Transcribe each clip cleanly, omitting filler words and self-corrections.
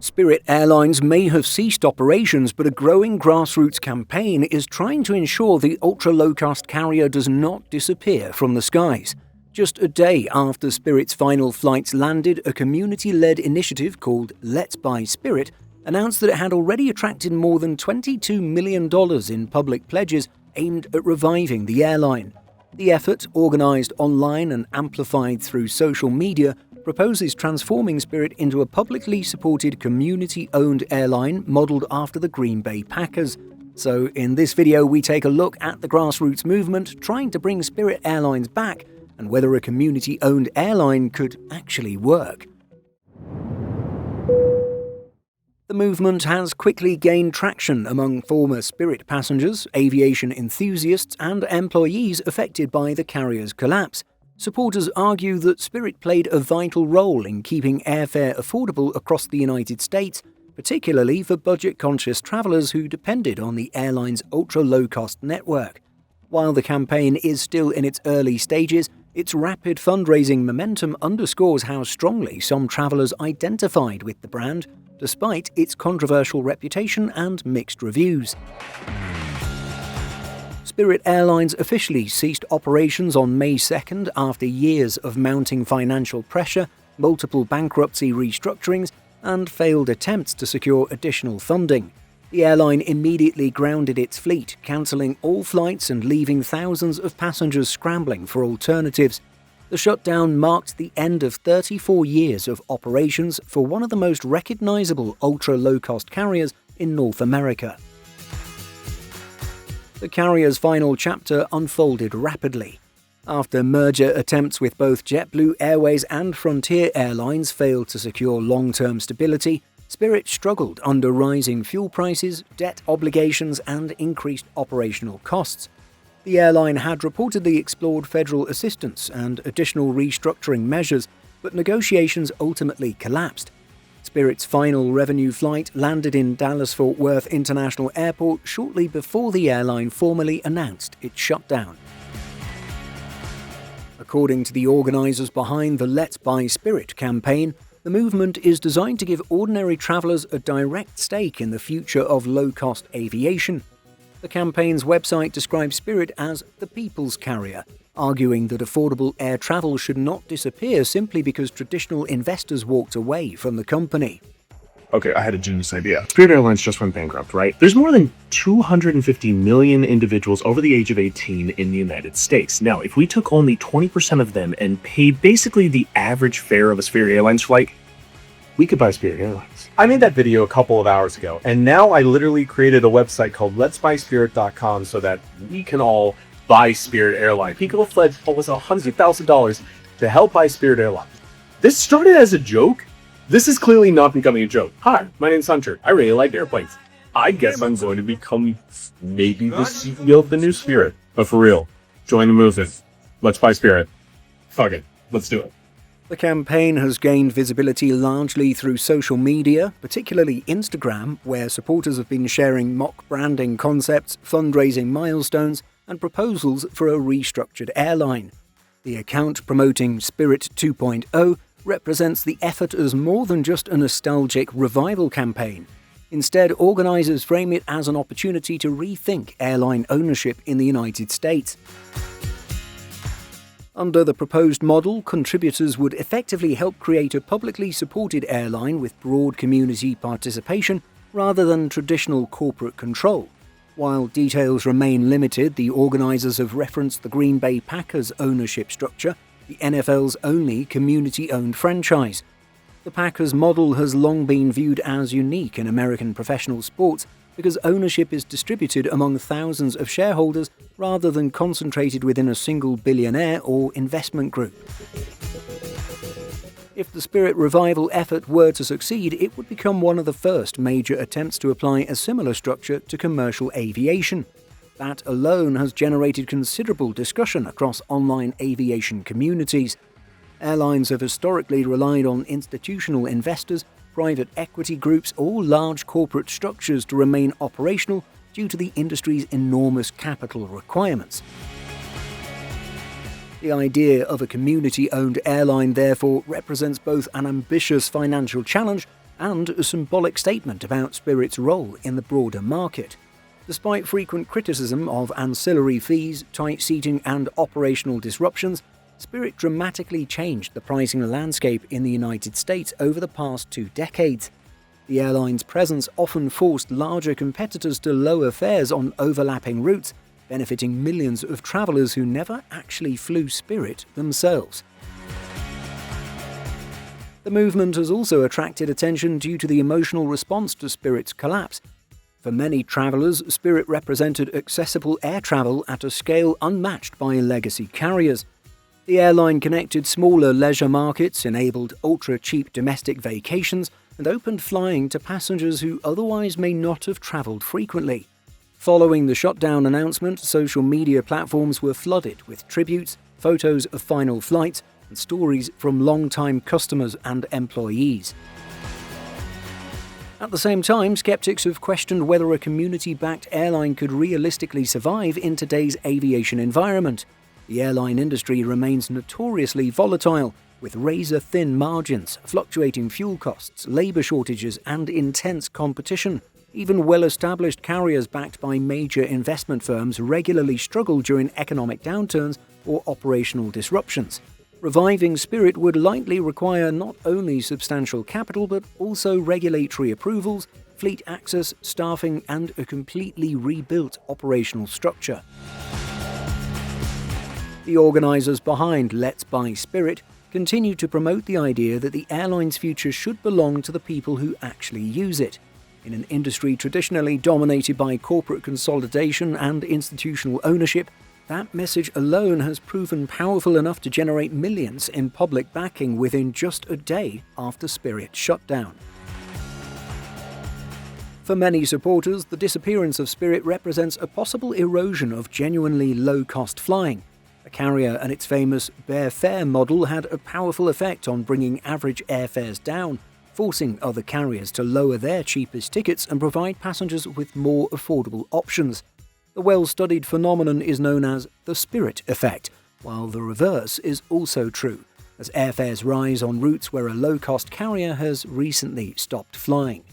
Spirit Airlines may have ceased operations, but a growing grassroots campaign is trying to ensure the ultra-low-cost carrier does not disappear from the skies. Just a day after Spirit's final flights landed, a community-led initiative called Let's Buy Spirit announced that it had already attracted more than $22 million in public pledges aimed at reviving the airline. The effort, organised online and amplified through social media, proposes transforming Spirit into a publicly supported community-owned airline modelled after the Green Bay Packers. So in this video we take a look at the grassroots movement trying to bring Spirit Airlines back and whether a community-owned airline could actually work. The movement has quickly gained traction among former Spirit passengers, aviation enthusiasts and employees affected by the carrier's collapse. Supporters argue that Spirit played a vital role in keeping airfare affordable across the United States, particularly for budget-conscious travellers who depended on the airline's ultra-low-cost network. While the campaign is still in its early stages, its rapid fundraising momentum underscores how strongly some travellers identified with the brand, despite its controversial reputation and mixed reviews. Spirit Airlines officially ceased operations on May 2nd after years of mounting financial pressure, multiple bankruptcy restructurings, and failed attempts to secure additional funding. The airline immediately grounded its fleet, cancelling all flights and leaving thousands of passengers scrambling for alternatives. The shutdown marked the end of 34 years of operations for one of the most recognisable ultra-low-cost carriers in North America. The carrier's final chapter unfolded rapidly. After merger attempts with both JetBlue Airways and Frontier Airlines failed to secure long-term stability, Spirit struggled under rising fuel prices, debt obligations, and increased operational costs. The airline had reportedly explored federal assistance and additional restructuring measures, but negotiations ultimately collapsed. Spirit's final revenue flight landed in Dallas-Fort Worth International Airport shortly before the airline formally announced its shutdown. According to the organisers behind the Let's Buy Spirit campaign, the movement is designed to give ordinary travellers a direct stake in the future of low-cost aviation. The campaign's website describes Spirit as the people's carrier, arguing that affordable air travel should not disappear simply because traditional investors walked away from the company. Okay, I had a genius idea. Spirit Airlines just went bankrupt, right? There's more than 250 million individuals over the age of 18 in the United States. Now, if we took only 20% of them and paid basically the average fare of a Spirit Airlines flight, we could buy Spirit Airlines. I made that video a couple of hours ago, and now I literally created a website called letsbuyspirit.com so that we can all buy Spirit Airlines. People have pledged almost $100,000 to help buy Spirit Airlines. This started as a joke. This is clearly not becoming a joke. Hi, my name's Hunter. I really like airplanes. I guess I'm going to become maybe the CEO of the new Spirit. But for real, join the movement. Let's buy Spirit. Fuck it. Let's do it. The campaign has gained visibility largely through social media, particularly Instagram, where supporters have been sharing mock branding concepts, fundraising milestones, and proposals for a restructured airline. The account promoting Spirit 2.0 represents the effort as more than just a nostalgic revival campaign. Instead, organisers frame it as an opportunity to rethink airline ownership in the United States. Under the proposed model, contributors would effectively help create a publicly supported airline with broad community participation rather than traditional corporate control. While details remain limited, the organisers have referenced the Green Bay Packers ownership structure, the NFL's only community-owned franchise. The Packers model has long been viewed as unique in American professional sports because ownership is distributed among thousands of shareholders rather than concentrated within a single billionaire or investment group. If the Spirit revival effort were to succeed, it would become one of the first major attempts to apply a similar structure to commercial aviation. That alone has generated considerable discussion across online aviation communities. Airlines have historically relied on institutional investors, private equity groups, or large corporate structures to remain operational due to the industry's enormous capital requirements. The idea of a community-owned airline therefore represents both an ambitious financial challenge and a symbolic statement about Spirit's role in the broader market. Despite frequent criticism of ancillary fees, tight seating and operational disruptions, Spirit dramatically changed the pricing landscape in the United States over the past 2 decades. The airline's presence often forced larger competitors to lower fares on overlapping routes, benefiting millions of travelers who never actually flew Spirit themselves. The movement has also attracted attention due to the emotional response to Spirit's collapse. For many travelers, Spirit represented accessible air travel at a scale unmatched by legacy carriers. The airline connected smaller leisure markets, enabled ultra-cheap domestic vacations, and opened flying to passengers who otherwise may not have travelled frequently. Following the shutdown announcement, social media platforms were flooded with tributes, photos of final flights, and stories from long-time customers and employees. At the same time, skeptics have questioned whether a community-backed airline could realistically survive in today's aviation environment. The airline industry remains notoriously volatile, with razor-thin margins, fluctuating fuel costs, labour shortages, and intense competition. Even well-established carriers backed by major investment firms regularly struggle during economic downturns or operational disruptions. Reviving Spirit would likely require not only substantial capital but also regulatory approvals, fleet access, staffing, and a completely rebuilt operational structure. The organisers behind Let's Buy Spirit continue to promote the idea that the airline's future should belong to the people who actually use it. In an industry traditionally dominated by corporate consolidation and institutional ownership, that message alone has proven powerful enough to generate millions in public backing within just a day after Spirit's shutdown. For many supporters, the disappearance of Spirit represents a possible erosion of genuinely low-cost flying. The carrier and its famous bare fare model had a powerful effect on bringing average airfares down, forcing other carriers to lower their cheapest tickets and provide passengers with more affordable options. The well-studied phenomenon is known as the Spirit effect, while the reverse is also true, as airfares rise on routes where a low-cost carrier has recently stopped flying.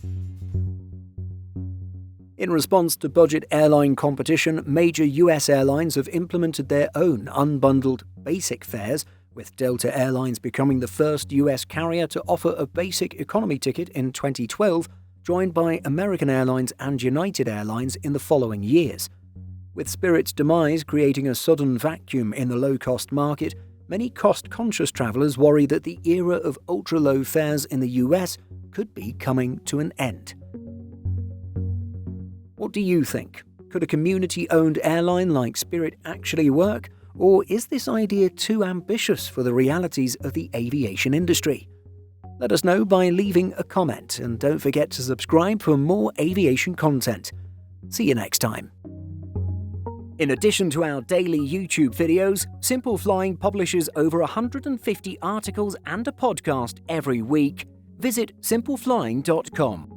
In response to budget airline competition, major US airlines have implemented their own unbundled basic fares, with Delta Airlines becoming the first US carrier to offer a basic economy ticket in 2012, joined by American Airlines and United Airlines in the following years. With Spirit's demise creating a sudden vacuum in the low-cost market, many cost-conscious travelers worry that the era of ultra-low fares in the US could be coming to an end. What do you think? Could a community-owned airline like Spirit actually work? Or is this idea too ambitious for the realities of the aviation industry? Let us know by leaving a comment, and don't forget to subscribe for more aviation content. See you next time. In addition to our daily YouTube videos, Simple Flying publishes over 150 articles and a podcast every week. Visit simpleflying.com.